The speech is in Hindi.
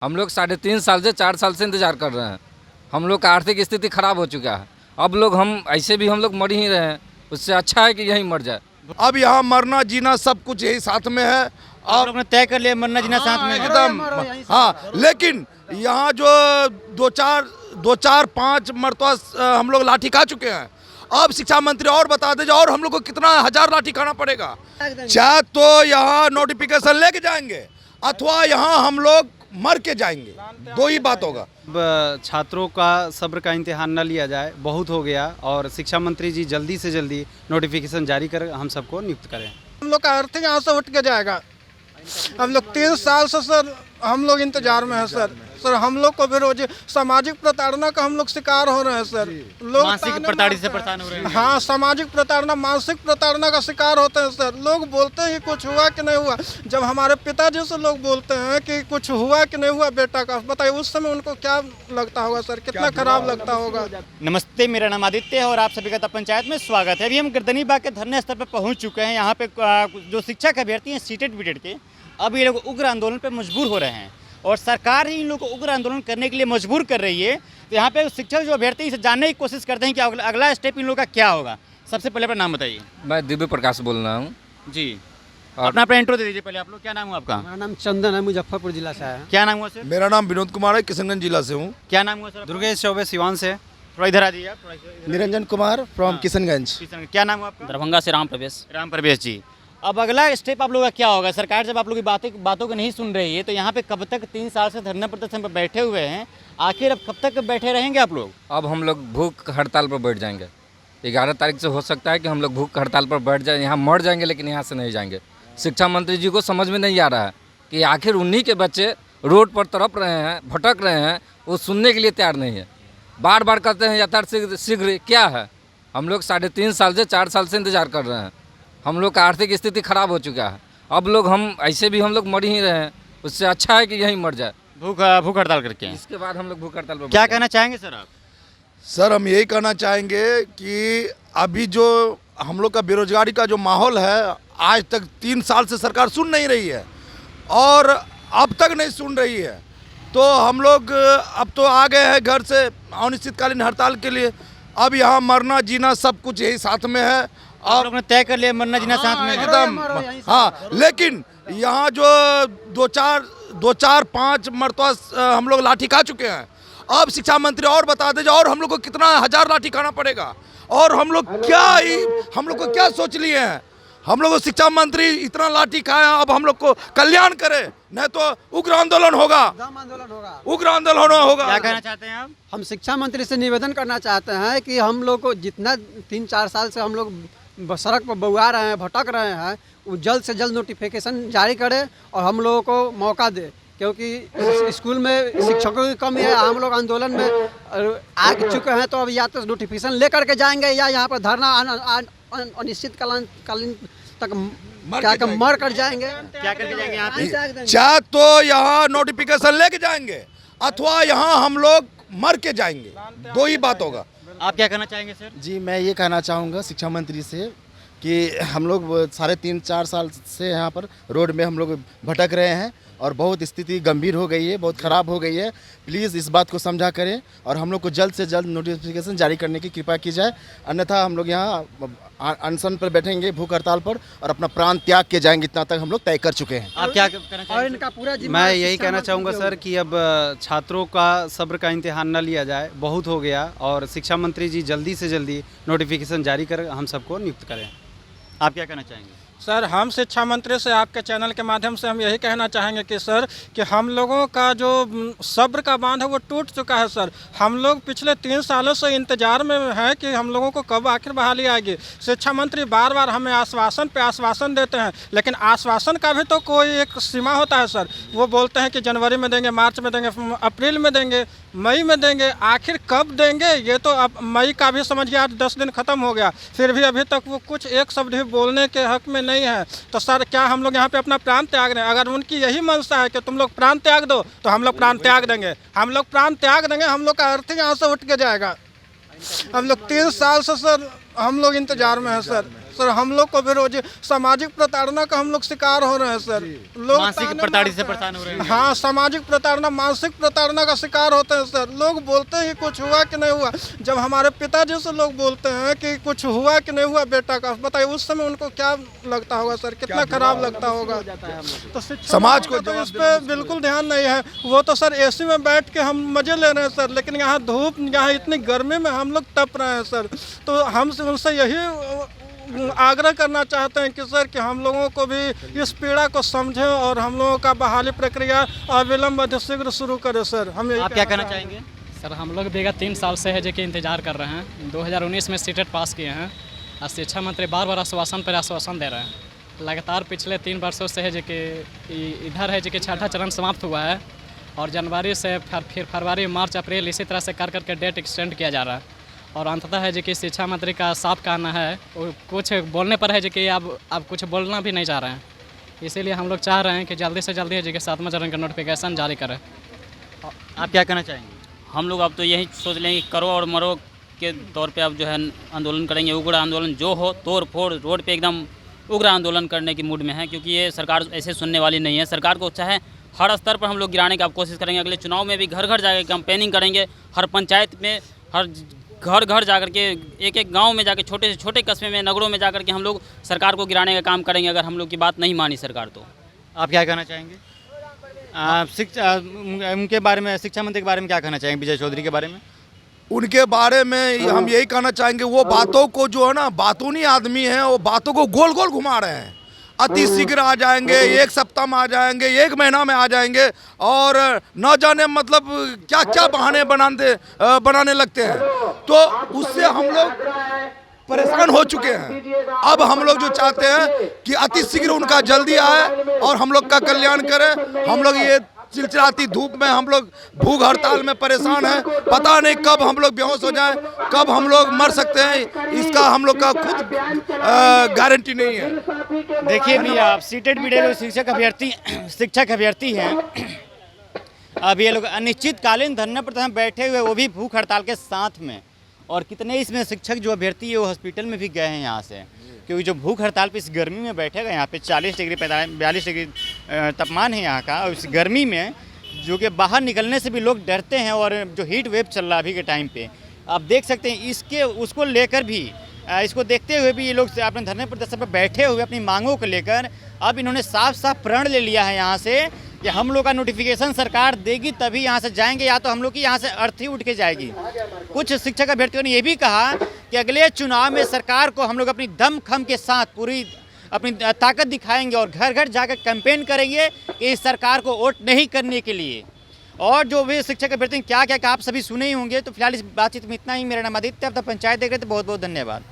हम लोग 3.5 साल से 4 साल से इंतजार कर रहे हैं। हम लोग का आर्थिक स्थिति खराब हो चुका है। अब लोग हम ऐसे भी हम लोग मर ही रहे हैं, उससे अच्छा है कि यहीं मर जाए। अब यहाँ मरना जीना सब कुछ यही साथ में है। आप लोग ने तय कर लिया मरना जीना साथ में एकदम हाँ, लेकिन यहाँ जो दो चार पाँच मरतबा हम लोग लाठी खा चुके हैं। अब शिक्षा मंत्री और बता दीजिए, और हम लोग को कितना हजार लाठी खाना पड़ेगा। चाहे तो यहाँ नोटिफिकेशन लेके जाएंगे अथवा यहाँ हम लोग मर के जाएंगे, दो ही बात होगा। अब छात्रों का सब्र का इम्तिहान न लिया जाए, बहुत हो गया, और शिक्षा मंत्री जी जल्दी से जल्दी नोटिफिकेशन जारी कर हम सबको नियुक्त करें। हम लोग का अर्थ यहाँ से उठ के जाएगा। हम लोग 3 साल से सर हम लोग इंतजार में हैं सर हम लोग को भी रोज सामाजिक प्रताड़ना का हम लोग शिकार हो रहे हैं सर। लोग मानसिक प्रताड़ित से परेशान हो रहे हैं। हाँ, सामाजिक प्रताड़ना मानसिक प्रताड़ना का शिकार होते हैं सर। लोग बोलते हैं कि कुछ हुआ कि नहीं हुआ। जब हमारे पिताजी से लोग बोलते हैं कि कुछ हुआ कि नहीं हुआ बेटा का, बताइए उस समय उनको क्या लगता होगा सर, कितना खराब लगता होगा। नमस्ते, मेरा नाम आदित्य है और आप सभी का पंचायत में स्वागत है। अभी हम गर्दनीबाग के धरने स्थल पर पहुंच चुके हैं। यहाँ पे जो शिक्षक अभ्यर्थी हैं सीटेट बीटेड के, अब ये लोग उग्र आंदोलन पर मजबूर हो रहे हैं और सरकार ही इन लोगों को उग्र आंदोलन करने के लिए मजबूर कर रही है। तो यहाँ पे शिक्षक जो अभ्यर्थी इसे जानने की कोशिश करते हैं कि अगला स्टेप इन लोगों का क्या होगा। सबसे पहले अपना नाम बताइए। मैं दिव्य प्रकाश बोल रहा हूँ जी, अपना इंट्रो दे दीजिए पहले। आप लोग क्या नाम हुआ आपका? मेरा नाम चंदन है, मुजफ्फरपुर जिला से है। क्या नाम हुआ सर? मेरा नाम विनोद कुमार है, किशनगंज जिला से हूँ। क्या नाम हुआ सर? दुर्गेश चौबे सिवान से। थोड़ा इधर आ जाइए आप, थोड़ा इधर। निरंजन कुमार फ्रॉम किशनगंज। क्या नाम हुआ आपका? दरभंगा से राम प्रवेश जी। अब अगला स्टेप आप लोगों का क्या होगा? सरकार जब आप लोग की बातों को नहीं सुन रही है तो यहाँ पे कब तक 3 साल से धरना प्रदर्शन पर बैठे हुए हैं, आखिर अब कब तक बैठे रहेंगे आप लोग? अब हम लोग भूख हड़ताल पर बैठ जाएंगे। 11 तारीख से हो सकता है कि हम लोग भूख हड़ताल पर बैठ जाए, यहाँ मर जाएंगे लेकिन यहाँ से नहीं जाएंगे। शिक्षा मंत्री जी को समझ में नहीं आ रहा है कि आखिर उन्हीं के बच्चे रोड पर तड़प रहे हैं, भटक रहे हैं, वो सुनने के लिए तैयार नहीं है। बार बार कहते हैं यथार्थ शीघ्र, क्या है? हम लोग 3.5 साल से 4 साल से इंतजार कर रहे हैं। हम लोग का आर्थिक स्थिति खराब हो चुका है। अब लोग हम ऐसे भी हम लोग मर ही रहे हैं, उससे अच्छा है कि यहीं मर जाए। भूख हड़ताल करके इसके बाद हम लोग भूख हड़ताल पर क्या कहना चाहेंगे सर आप? सर हम यही कहना चाहेंगे कि अभी जो हम लोग का बेरोजगारी का जो माहौल है, आज तक 3 साल से सरकार सुन नहीं रही है और अब तक नहीं सुन रही है। तो हम लोग अब तो आ गए हैं घर से अनिश्चितकालीन हड़ताल के लिए। अब यहाँ मरना जीना सब कुछ यही साथ में है। आप लोग ने तय कर लिया मरना जीना साथ में एकदम हाँ, लेकिन यहाँ जो दो चार पाँच मरतबा हम लोग लाठी खा चुके हैं। अब शिक्षा मंत्री और बता दीजिए, और हम लोग को कितना हजार लाठी खाना पड़ेगा। और हम लोग को क्या सोच लिए हैं? हम लोग को शिक्षा मंत्री इतना लाठी खाए, अब हम लोग को कल्याण करे, नहीं तो उग्र आंदोलन होगा। उग्र आंदोलन होगा। क्या कहना चाहते हैं आप? हम शिक्षा मंत्री से निवेदन करना चाहते हैं कि हम लोग को जितना 3-4 साल से हम लोग सड़क पर बउआ रहे हैं, भटक रहे हैं, वो जल्द से जल्द नोटिफिकेशन जारी करे और हम लोगों को मौका दे, क्योंकि स्कूल में शिक्षकों की कमी है। हम लोग आंदोलन में आ चुके हैं, तो अब या तो नोटिफिकेशन लेकर के जाएंगे या यहाँ पर धरना अनिश्चितकालीन तक मर कर जाएंगे। क्या करके जाएंगे यहाँ पे? चाहे तो यहाँ नोटिफिकेशन लेके जाएंगे अथवा यहाँ हम लोग मर के जाएंगे, दो ही बात होगा। आप क्या कहना चाहेंगे सर? जी, मैं ये कहना चाहूँगा शिक्षा मंत्री से कि हम लोग 3.5-4 साल से यहाँ पर रोड में हम लोग भटक रहे हैं और बहुत स्थिति गंभीर हो गई है, बहुत ख़राब हो गई है। प्लीज़ इस बात को समझा करें और हम लोग को जल्द से जल्द नोटिफिकेशन जारी करने की कृपा की जाए, अन्यथा हम लोग यहाँ अनशन पर बैठेंगे, भूख हड़ताल पर, और अपना प्राण त्याग के जाएंगे। इतना तक हम लोग तय कर चुके हैं। आप क्या कहना चाहेंगे? इनका पूरा मैं यही कहना चाहूँगा सर कि अब छात्रों का सब्र का इम्तिहान न लिया जाए, बहुत हो गया, और शिक्षा मंत्री जी जल्दी से जल्दी नोटिफिकेशन जारी कर हम सबको नियुक्त करें। आप क्या कहना चाहेंगे? सर हम शिक्षा मंत्री से आपके चैनल के माध्यम से हम यही कहना चाहेंगे कि सर कि हम लोगों का जो सब्र का बांध है वो टूट चुका है सर। हम लोग पिछले 3 सालों से इंतजार में हैं कि हम लोगों को कब आखिर बहाली आएगी। शिक्षा मंत्री बार बार हमें आश्वासन पे आश्वासन देते हैं, लेकिन आश्वासन का भी तो कोई एक सीमा होता है सर। वो बोलते हैं कि जनवरी में देंगे, मार्च में देंगे, अप्रैल में देंगे, मई में देंगे, आखिर कब देंगे? ये तो अब मई का भी समझिए आज 10 दिन खत्म हो गया, फिर भी अभी तक वो कुछ एक शब्द भी बोलने के हक में नहीं है। तो सर क्या हम लोग यहाँ पे अपना प्राण त्याग रहे हैं? अगर उनकी यही मंशा है कि तुम लोग प्राण त्याग दो तो हम लोग प्राण त्याग देंगे। हम लोग प्राण त्याग देंगे, हम लोग का अर्थ यहाँ से उठ के जाएगा। हम लोग 3 साल से सर हम लोग इंतजार में हैं सर, हम लोग को भी रोज सामाजिक प्रताड़ना का हम लोग शिकार हो रहे हैं सर। लोग मानसिक ताने प्रताड़ित से मारते परेशान हो रहे हैं। हाँ, सामाजिक प्रताड़ना, मानसिक प्रताड़ना का शिकार होते हैं सर। लोग बोलते हैं कि कुछ हुआ कि नहीं हुआ। जब हमारे पिताजी से लोग बोलते हैं कि कुछ हुआ कि नहीं हुआ बेटा का, बताइए उस समय उनको क्या लगता होगा सर, कितना खराब लगता होगा। तो शिक्षा समाज को तो इस पे बिल्कुल ध्यान नहीं है। वो तो सर एसी में बैठ के हम मजे ले रहे हैं सर, लेकिन यहाँ धूप, यहाँ इतनी गर्मी में हम लोग तप रहे हैं सर। तो हम उनसे यही आग्रह करना चाहते हैं कि सर कि हम लोगों को भी इस पीड़ा को समझें और हम लोगों का बहाली प्रक्रिया अविलंब शीघ्र शुरू करें सर। हम आप क्या कहना चाहेंगे? सर हम लोग विगत 3 साल से है जो कि इंतज़ार कर रहे हैं। 2019 में सीटेट पास किए हैं और शिक्षा मंत्री बार बार आश्वासन पर आश्वासन दे रहे हैं। लगातार पिछले 3 वर्षों से है जो कि इधर है जो कि छठा चरण समाप्त हुआ है और जनवरी से फिर फरवरी, मार्च, अप्रैल इसी तरह से कर करके डेट एक्सटेंड किया जा रहा है। और अंततः है जो कि शिक्षा मंत्री का साफ कहना है, वो कुछ बोलने पर है जो कि अब कुछ बोलना भी नहीं चाह रहे हैं। इसीलिए हम लोग चाह रहे हैं कि जल्दी से जल्दी है जो कि 7वां चरण का नोटिफिकेशन जारी करें। आप क्या कहना चाहेंगे? हम लोग अब तो यही सोच लेंगे कि करो और मरो के तौर पे अब जो है आंदोलन करेंगे। उग्र आंदोलन जो हो, तोड़ फोड़, रोड पे एकदम उग्र आंदोलन करने की मूड में है, क्योंकि ये सरकार ऐसे सुनने वाली नहीं है। सरकार को चाहे हर स्तर पर हम लोग गिराने की कोशिश करेंगे। अगले चुनाव में भी घर घर जाकर कैंपेनिंग करेंगे, हर पंचायत में, हर घर घर जाकर के, एक एक गांव में जाकर, छोटे से छोटे कस्बे में, नगरों में जाकर के हम लोग सरकार को गिराने का काम करेंगे, अगर हम लोग की बात नहीं मानी सरकार तो। आप क्या कहना चाहेंगे? शिक्षा उनके बारे में, शिक्षा मंत्री के बारे में क्या कहना चाहेंगे, विजय चौधरी के बारे में? उनके बारे में हम यही कहना चाहेंगे, वो बातों को जो है ना, बातूनी आदमी हैं, वो बातों को गोल गोल घुमा रहे हैं। अति शीघ्र आ जाएंगे, 1 सप्ताह में आ जाएंगे, 1 महीना में आ जाएंगे और न जाने मतलब क्या क्या बहाने बनाने लगते हैं। तो उससे हम लोग परेशान हो चुके हैं। अब हम लोग जो चाहते हैं कि अति शीघ्र उनका जल्दी आए और हम लोग का कल्याण करें। हम लोग ये चिलचिलाती धूप में हम लोग भूख हड़ताल में परेशान हैं। पता नहीं कब हम लोग बेहोश हो जाएं, कब हम लोग मर सकते हैं, इसका हम लोग का खुद गारंटी नहीं है। देखिए भी आप सीटेट बीडीए लोग शिक्षक अभ्यर्थी हैं। अब ये लोग अनिश्चितकालीन धरने पर बैठे हुए, वो भी भूख हड़ताल के साथ में। और कितने इसमें शिक्षक जो अभ्यर्थी है वो हॉस्पिटल में भी गए हैं यहाँ से, क्योंकि जो भूख हड़ताल पे इस गर्मी में बैठेगा, यहाँ पे 40 डिग्री 42 डिग्री तापमान है यहाँ का, और इस गर्मी में जो कि बाहर निकलने से भी लोग डरते हैं। और जो हीट वेव चल रहा है अभी के टाइम पे, आप देख सकते हैं, उसको लेकर भी, इसको देखते हुए भी ये लोग अपने धरने प्रदर्शन पर बैठे हुए अपनी मांगों को लेकर अब इन्होंने साफ साफ प्रण ले लिया है यहाँ से कि हम लोग का नोटिफिकेशन सरकार देगी तभी यहाँ से जाएंगे, या तो हम लोग की यहाँ से अर्थी उठ के जाएगी। कुछ शिक्षक अभ्यर्थियों ने ये भी कहा कि अगले चुनाव में सरकार को हम लोग अपनी दमखम के साथ पूरी अपनी ताकत दिखाएंगे और घर घर जाकर कैंपेन करेंगे कि इस सरकार को वोट नहीं करने के लिए। और जो भी शिक्षक अभ्यर्थी क्या क्या आप सभी सुने ही होंगे। तो फिलहाल इस बातचीत में इतना ही। मेरा नाम आदित्य, अब तक पंचायत देख रहे थे। बहुत बहुत धन्यवाद।